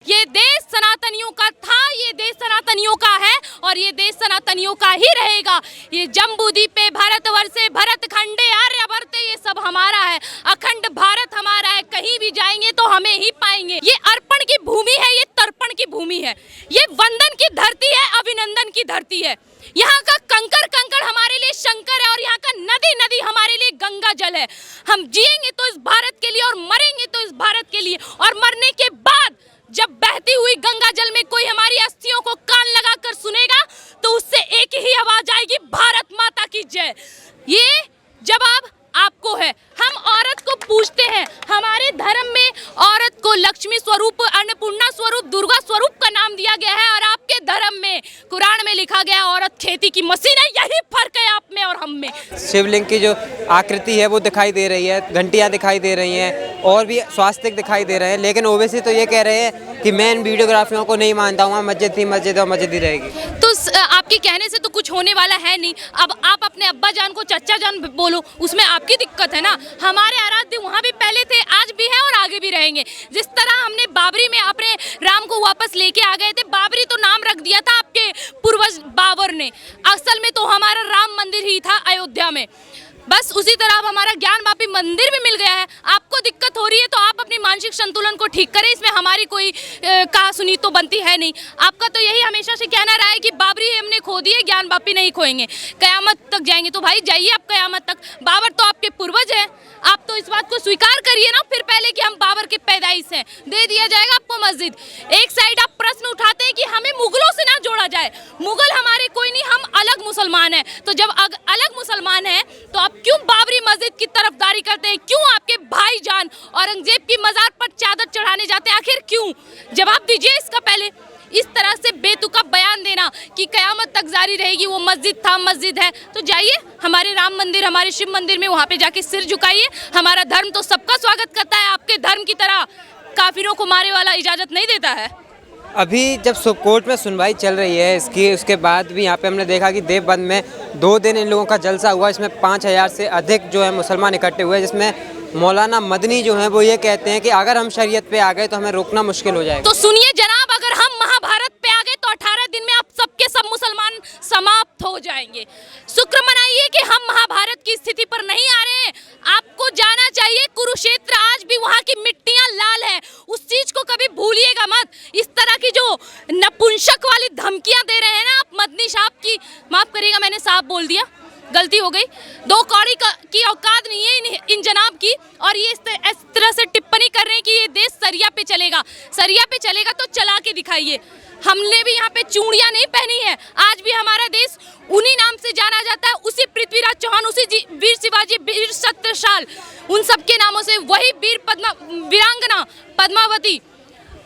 ये देश सनातनियों का था, ये देश सनातनियों का है और ये देश सनातनियों का ही रहेगा। ये जम्बूद्वीप पे भारतवर्षे भरत खंडे आर्यवर्ते, ये सब हमारा है। अखंड भारत हमारा है, कहीं भी जाएंगे तो हमें ही पाएंगे। ये अर्पण की भूमि है, ये तर्पण की भूमि है, ये वंदन की धरती है, अभिनंदन की धरती है। यहाँ का कंकड़ कंकड़ हमारे लिए शंकर है और यहाँ का नदी नदी हमारे लिए गंगा जल है। हम जिएंगे तो इस भारत के लिए और मरेंगे तो इस भारत के लिए। और मरने के बाद जब बहती हुई गंगा जल में कोई हमारी अस्थियों को कान लगाकर सुनेगा तो उससे एक ही आवाज आएगी, भारत माता की जय। ये जवाब आपको है। हम औरत को पूछते हैं, हमारे धर्म में औरत को लक्ष्मी स्वरूप, अन्नपूर्णा स्वरूप, दुर्गा स्वरूप का नाम दिया गया है और आपके धर्म में कुरान में लिखा गया औरत खेती की मशीन है। यही फर्क है आप में और हम में। शिवलिंग की जो आकृति है वो दिखाई दे रही है, घंटियां दिखाई दे रही हैं और भी स्वास्तिक दिखाई दे रहे हैं, लेकिन ओवैसी तो ये कह रहे हैं कि मैं इन वीडियोग्राफियों को नहीं मानता हूँ, मस्जिद थी मस्जिद और मस्जिद ही रहेगी। तो आपके कहने से तो कुछ होने वाला है नहीं। अब आप अपने अब्बा जान को चचा जान बोलो, उसमें आपकी दिक्कत है ना। हमारे आराध्य वहाँ भी पहले थे, आज भी हैं और आगे भी रहेंगे। जिस तरह हमने बाबरी में अपने राम को वापस लेके आ गए थे, बाबरी तो नाम रख दिया था आपके पूर्वज बाबर ने, असल में तो हमारा राम मंदिर ही था अयोध्या में। बस उसी तरह अब हमारा ज्ञान वापी मंदिर भी मिल गया है। आपको दिक्कत हो रही है तो आप अपनी मानसिक संतुलन को ठीक करें, इसमें हमारी कोई कहा सुनी तो बनती है नहीं। आपका तो यही हमेशा से कहना रहा है कि बाबरी हमने खो दी है, ज्ञान वापी नहीं खोएंगे, कयामत तक जाएंगे। तो भाई जाइए आप कयामत तक, बाबर तो आपके पूर्वज है। आप तो इस बात को स्वीकार करिए ना फिर पहले कि हम बाबर के पैदाइश हैं। दे दिया जाएगा आपको मस्जिद। एक साइड आप प्रश्न उठाते हैं कि हमें मुगलों से ना जोड़ा जाए। मुगल हमारे कोई नहीं, हम अलग मुसलमान हैं। तो जब अलग मुसलमान हैं तो आप क्यों बाबरी मस्जिद की तरफदारी करते हैं? क्यों आपके भाईजान औरंगजेब की मजार पर चादर चढ़ाने जाते हैं? आखिर क्यों? जवाब दीजिए इसका पहले। इस तरह से बेतुका बयान देना कि कयामत तक जारी रहेगी, वो मस्जिद था मस्जिद है, तो जाइए हमारे राम मंदिर, हमारे शिव मंदिर में, वहाँ पे जाके सिर झुकाइए। हमारा धर्म तो सबका स्वागत करता है, आपके धर्म की तरह काफिरों को मारे वाला इजाजत नहीं देता है। अभी जब कोर्ट में सुनवाई चल रही है इसकी, उसके बाद भी यहाँ पे हमने देखा कि देवबंद में 2 दिन इन लोगों का जलसा हुआ। इसमें 5000 से अधिक जो है मुसलमान इकट्ठे हुए, जिसमें मौलाना मदनी जो है वो ये कहते हैं कि अगर हम शरीयत पे आ गए तो हमें रोकना मुश्किल हो जाएगा। तो सुनिए जनाब, अगर हम महाभारत पे आ गए तो 18 दिन में आप सबके सब मुसलमान समाप्त हो जाएंगे। शुक्र मनाइए कि हम महाभारत की स्थिति पर नहीं आ रहे हैं। आपको जाना चाहिए कुरुक्षेत्र, आज भी वहाँ की मिट्टियां लाल है, उस चीज को कभी भूलिएगा मत। इस तरह की जो नपुंसक वाली धमकियां दे रहे हैं ना आप मदनी साहब की, माफ करिएगा मैंने साहब बोल दिया, गलती हो गई। 2 कौड़ी की औकात नहीं है इन जनाब की, और ये इस तरह से टिप्पणी कर रहे हैं कि ये देश सरिया पे चलेगा। सरिया पे चलेगा तो चला के दिखाइए। हमने भी यहाँ पे चूड़ियाँ नहीं पहनी है। आज भी हमारा देश उन्हीं नाम से जाना जाता है, उसी पृथ्वीराज चौहान, उसी वीर शिवाजी, वीर सत्यशाल, उन सबके नामों से। वही वीरांगना पद्मावती,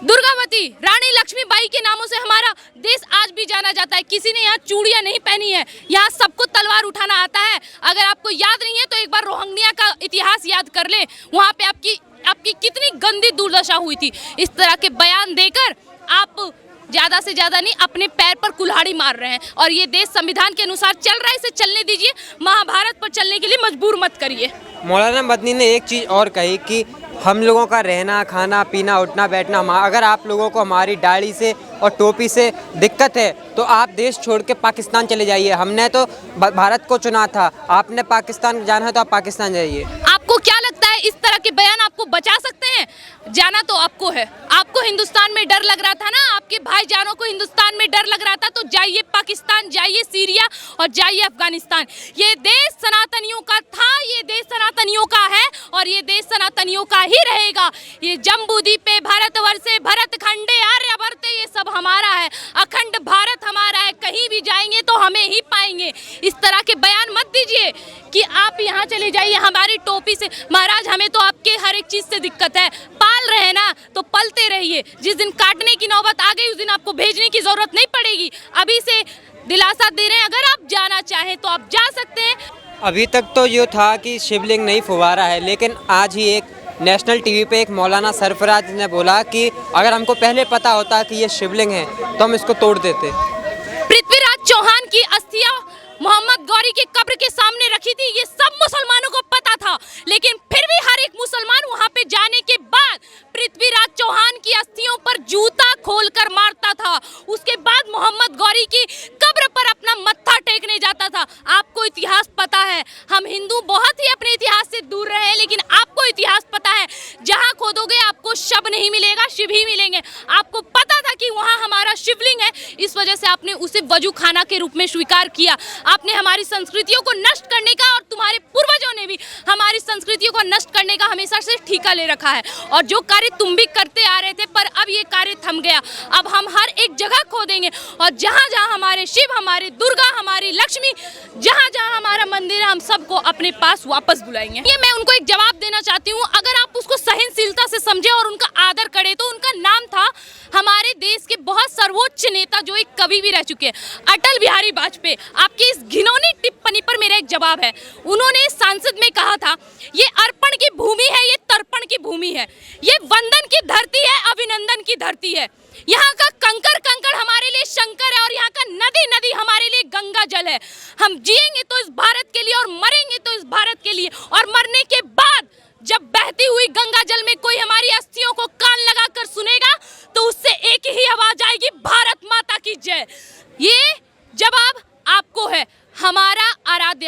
दुर्गावती, रानी लक्ष्मीबाई के नामों से हमारा देश आज भी जाना जाता है। किसी ने यहाँ चूड़ियाँ नहीं पहनी है, यहाँ सबको तलवार उठाना आता है। अगर आपको याद नहीं है तो एक बार रोहिंग्या का इतिहास याद कर ले, वहाँ पे आपकी कितनी गंदी दुर्दशा हुई थी। इस तरह के बयान देकर आप ज्यादा से ज्यादा नहीं, अपने पैर पर कुल्हाड़ी मार रहे हैं। और ये देश संविधान के अनुसार चल रहा है, इसे चलने दीजिए। महाभारत पर चलने के लिए मजबूर मत करिए। मौलाना मदनी ने एक चीज़ और कही कि हम लोगों का रहना खाना पीना उठना बैठना, अगर आप लोगों को हमारी दाढ़ी से और टोपी से दिक्कत है तो आप देश छोड़ के पाकिस्तान चले जाइए। हमने तो भारत को चुना था, आपने पाकिस्तान जाना है तो आप पाकिस्तान जाइए। आपको क्या लगता है इस तरह के बयान आपको बचा सकते हैं? जाना तो आपको है। आपको हिंदुस्तान में डर लग रहा था ना, आपके भाईजानों को हिंदुस्तान में डर लग रहा था, तो जाइए पाकिस्तान, जाइए सीरिया और जाइए अफगानिस्तान। ये देश सनातनियों का था, ये देश सनातनियों का है और ये देश सनातनियों का ही रहेगा। ये जम्बूद्वीप पे भारतवर्षे भरत खंडे आर्यवर्ते, ये सब हमारा है। अखंड भारत हमारा है, कहीं भी जाएंगे तो हमें ही पाएंगे। इस तरह के बयान मत दीजिए कि आप यहाँ चले जाइए हमारी टोपी से। महाराज हमें तो आपके हर एक चीज से दिक्कत है, पाल रहे हैं ना तो पलते रहिए। जिस दिन काटने की नौबत आ गई उस दिन आपको भेजने की जरूरत नहीं पड़ेगी। अभी से दिलासा दे रहे हैं, अगर आप जाना चाहें तो आप जा सकते हैं। अभी तक तो ये था कि शिवलिंग नहीं फुवारा है, लेकिन आज ही एक नेशनल टीवी पे एक मौलाना सरफराज ने बोला कि अगर हमको पहले पता होता कि ये शिवलिंग है तो हम इसको तोड़ देते। पृथ्वीराज चौहान की अस्थियां मोहम्मद गौरी की कब्र के सामने रखी थी, ये सब मुसलमानों को पता था, लेकिन फिर भी हर एक मुसलमान वहां पे जाने के बाद पृथ्वीराज चौहान की अस्थियों पर जूता करेंगे। आपको पता था कि वहाँ हमारा शिवलिंग है, इस वजह से आपने उसे वजू खाना के रूप में स्वीकार किया। आपने हमारी संस्कृतियों को नष्ट करने का, और तुम्हारे पूर्वजों ने भी हमारी संस्कृतियों को नष्ट करने का हमेशा से ठेका ले रखा है। और जो कार्य तुम भी करते आ रहे थे, पर अब ये कार्य थम गया। अब हम हर एक जगह खो देंगे, और जहाँ जहाँ हमारे शिव, हमारे दुर्गा, हमारी लक्ष्मी, जहाँ जहाँ हमारा मंदिर है, हम सबको अपने पास वापस बुलाएंगे। ये मैं उनको एक जवाब देना चाहती हूँ। अगर आप उसको सहनशीलता से समझे और उनका आदर करें, तो उनका नाम था हमारे देश के बहुत सर्वोच्च नेता, जो एक कवि भी रह चुके हैं, अटल बिहारी वाजपेयी। आपकी इस घिनौनी टिप्पणी पर मेरा एक जवाब है। उन्होंने सांसद में कहा था, ये अर्पण की भूमि है, ये तर्पण की भूमि है, ये वंदन की धरती है, अभिनंदन की धरती है। यहाँ का कंकड़ कंकड़ हमारे लिए शंकर है, और यहाँ का नदी नदी हमारे लिए गंगा जल है। हम जिएंगे तो इस भारत के लिए, और मरेंगे तो इस भारत के लिए। और मरने के बाद जब बहती हुई गंगा जल में कोई हमारी अस्थियों को कान लगाकर सुनेगा, तो उससे एक ही आवाज आएगी, भारत माता की जय। ये जवाब आपको है। हमारा आराध्य,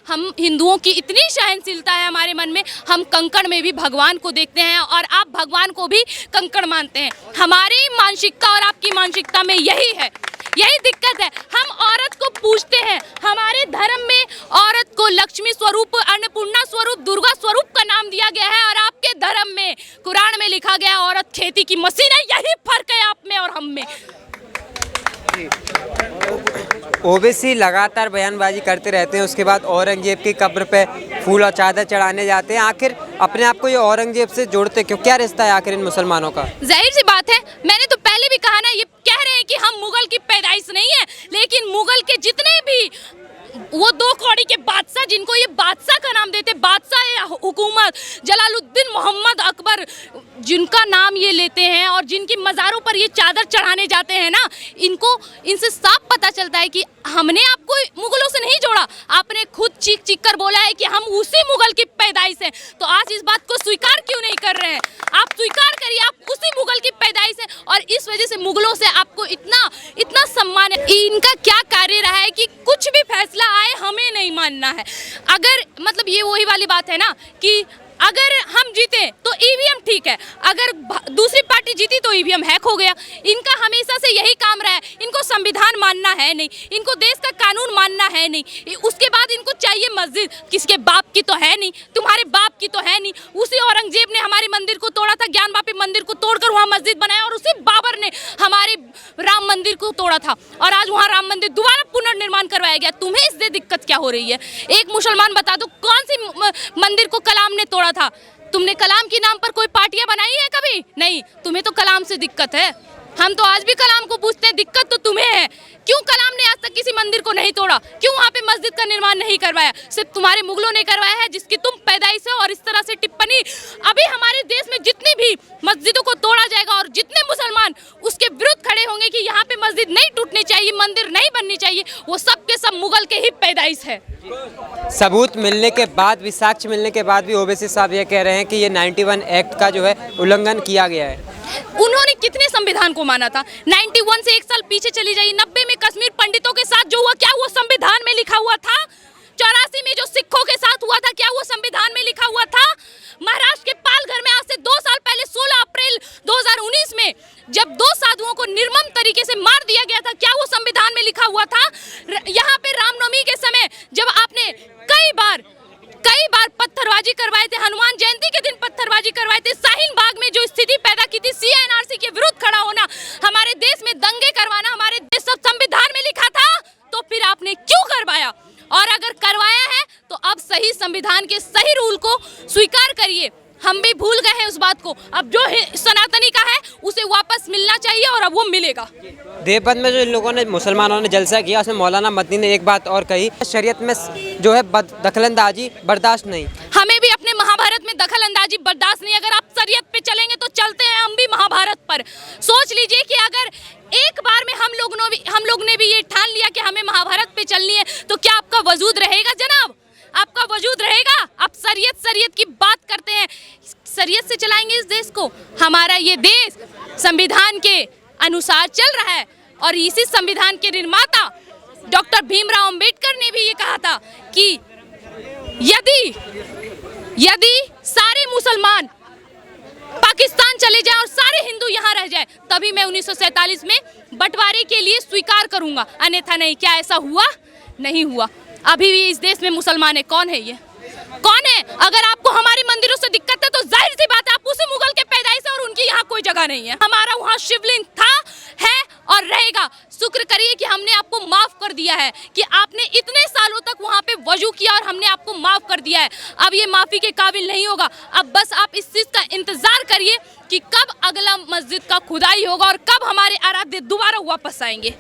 हम हिंदुओं की इतनी सहनशीलता है हमारे मन में, हम कंकड़ में भी भगवान को देखते हैं, और आप भगवान को भी कंकड़ मानते हैं। हमारी मानसिकता और आपकी मानसिकता में यही है, यही दिक्कत है। हम औरत को पूजते हैं, हमारे धर्म में औरत को लक्ष्मी स्वरूप, अन्नपूर्णा स्वरूप, दुर्गा स्वरूप का नाम दिया गया है, और आपके धर्म में, कुरान में लिखा गया औरत खेती की मशीन है। यही फर्क है आप में और हम में। ओवैसी लगातार बयानबाजी करते रहते हैं, उसके बाद औरंगजेब की कब्र पे फूल और चादर चढ़ाने जाते हैं। आखिर अपने आप को ये औरंगजेब से जोड़ते क्यों? क्या रिश्ता है आखिर इन मुसलमानों का? जाहिर सी बात है, मैंने तो पहले भी कहा ना, ये कह रहे हैं कि हम मुगल की पैदाइश नहीं है, लेकिन मुगल के जितने भी वो दो कौड़ी के बादशाह, जिनको ये बादशाह का नाम देते, बादशाह हुकूमत जलालुद्दीन मोहम्मद अकबर, जिनका नाम ये लेते हैं और जिनकी मज़ारों पर ये चादर चढ़ाने जाते हैं ना, इनसे साफ पता चलता है कि हमने आपको मुगलों से नहीं जोड़ा। आपने खुद चीख चीख कर बोला है कि हम उसी मुगल की पैदाइश हैं। तो आज इस बात को स्वीकार क्यों नहीं कर रहे हैं? आप स्वीकार करिए, आप उसी मुगल की पैदाइश हैं, और इस वजह से मुगलों से आपको इतना सम्मान है। इनका क्या कार्य रहा है कि कुछ भी फैसला आए हमें नहीं मानना है। अगर मतलब ये वही वाली बात है ना कि अगर हम जीते तो ईवीएम ठीक है, अगर दूसरी पार्टी जीती तो ईवीएम हैक हो गया। इनका हमेशा से यही काम रहा है। इनको संविधान मानना है नहीं, इनको देश का कानून मानना है नहीं। उसके बाद इनको चाहिए मस्जिद, किसके बाप की तो है नहीं, तुम्हारे बाप की तो है नहीं। उसी औरंगजेब ने हमारे मंदिर को तोड़ा था, ज्ञानवापी मंदिर को तोड़कर वहाँ मस्जिद बनाया, और उसी बाबर ने हमारे राम मंदिर को तोड़ा था, और आज वहाँ राम मंदिर दोबारा पुनर्निर्माण करवाया गया। तुम्हें इससे दिक्कत क्या हो रही है? एक मुसलमान बता दो, कौन सी मंदिर को कलाम ने तोड़ा था? तुमने कलाम के नाम पर कोई पार्टियां बनाई है कभी? नहीं। तुम्हें तो कलाम से दिक्कत है। हम तो आज भी कलाम को पूछते हैं, दिक्कत तो तुम्हें है। क्यों कलाम ने आज तक किसी मंदिर को नहीं तोड़ा? क्यों वहाँ पे मस्जिद का निर्माण नहीं करवाया? सिर्फ तुम्हारे मुगलों ने करवाया है, जिसकी तुम पैदाइश है। और इस तरह से टिप्पणी, अभी हमारे देश में जितनी भी मस्जिदों को तोड़ा जाएगा और जितने मुसलमान उसके विरुद्ध खड़े होंगे कि यहाँ पे मस्जिद नहीं टूटनी चाहिए, मंदिर नहीं बननी चाहिए, वो सब के सब मुगल के ही पैदाइश है। सबूत मिलने के बाद भी, साक्ष्य मिलने के बाद भी ओवैसी साहब ये कह रहे हैं कि ये 91 एक्ट का जो है उल्लंघन किया गया है। उन्होंने कितने संविधान को माना था? 91 से एक साल पीछे चली जाइए, 90 में कश्मीर पंडितों के साथ जो हुआ, क्या वो संविधान में लिखा हुआ था? 84 में जो सिखों के साथ हुआ था, क्या वो संविधान में लिखा हुआ था? महाराष्ट्र के पालघर में आज से 2 साल पहले 16 अप्रैल 2019 में जब 2 साधुओं को निर्मम तरीके से मार दिया गया था, क्या वो संविधान में लिखा हुआ था? यहाँ पे रामनवमी के समय जब आपने कई बार पत्थरबाजी करवाए थे, हनुमान जयंती के दिन पत्थरबाजी करवाए थे, शाहीन बाग में जो स्थिति पैदा की थी, CNRC के विरुद्ध खड़ा होना, हमारे देश में दंगे करवाना, हमारे देश सब संविधान में लिखा था, तो फिर आपने क्यों करवाया? और अगर करवाया है तो अब सही संविधान के सही रूल को स्वीकार करिए। हम भी भूल गए हैं उस बात को। अब जो सनातनी का है उसे वापस मिलना चाहिए, और अब वो मिलेगा। देवबंद में जो इन लोगों ने, मुसलमानों ने जलसा किया, उसमें मौलाना मदनी ने एक बात और कही, शरीयत में जो है दखलंदाजी बर्दाश्त नहीं। हमें भी अपने महाभारत में दखलंदाजी बर्दाश्त नहीं। अगर आप शरीयत पे चलेंगे तो चलते हैं हम भी महाभारत पर। सोच लीजिए कि अगर एक बार में हम लोग ने भी ये ठान लिया कि हमें महाभारत पे चलनी है, तो क्या आपका वजूद रहेगा जनाब? आपका वजूद रहेगा? आप शरीयत की बात करते हैं, शरीयत से चलाएंगे इस देश को? हमारा ये देश संविधान के अनुसार चल रहा है, और इसी संविधान के निर्माता डॉक्टर भीमराव अंबेडकर ने भी ये कहा था कि यदि सारे मुसलमान पाकिस्तान चले जाए और सारे हिंदू यहाँ रह जाए, तभी मैं 1947 में बंटवारे के लिए स्वीकार करूंगा, अन्यथा नहीं। क्या ऐसा हुआ? नहीं हुआ। अभी भी इस देश में मुसलमान है। कौन है ये? कौन है? अगर आपको हमारे मंदिरों से दिक्कत है तो जाहिर सी बात है आप उसी मुगल के पैदाइश है और उनकी यहाँ कोई जगह नहीं है। हमारा वहाँ शिवलिंग था, है और रहेगा। शुक्र करिए कि हमने आपको माफ कर दिया है, कि आपने इतने सालों तक वहाँ पे वजू किया और हमने आपको माफ कर दिया है। अब ये माफी के काबिल नहीं होगा। अब बस आप इस चीज का इंतजार करिए कि कब अगला मस्जिद का खुदाई होगा और कब हमारे आराध्य दोबारा वापस आएंगे।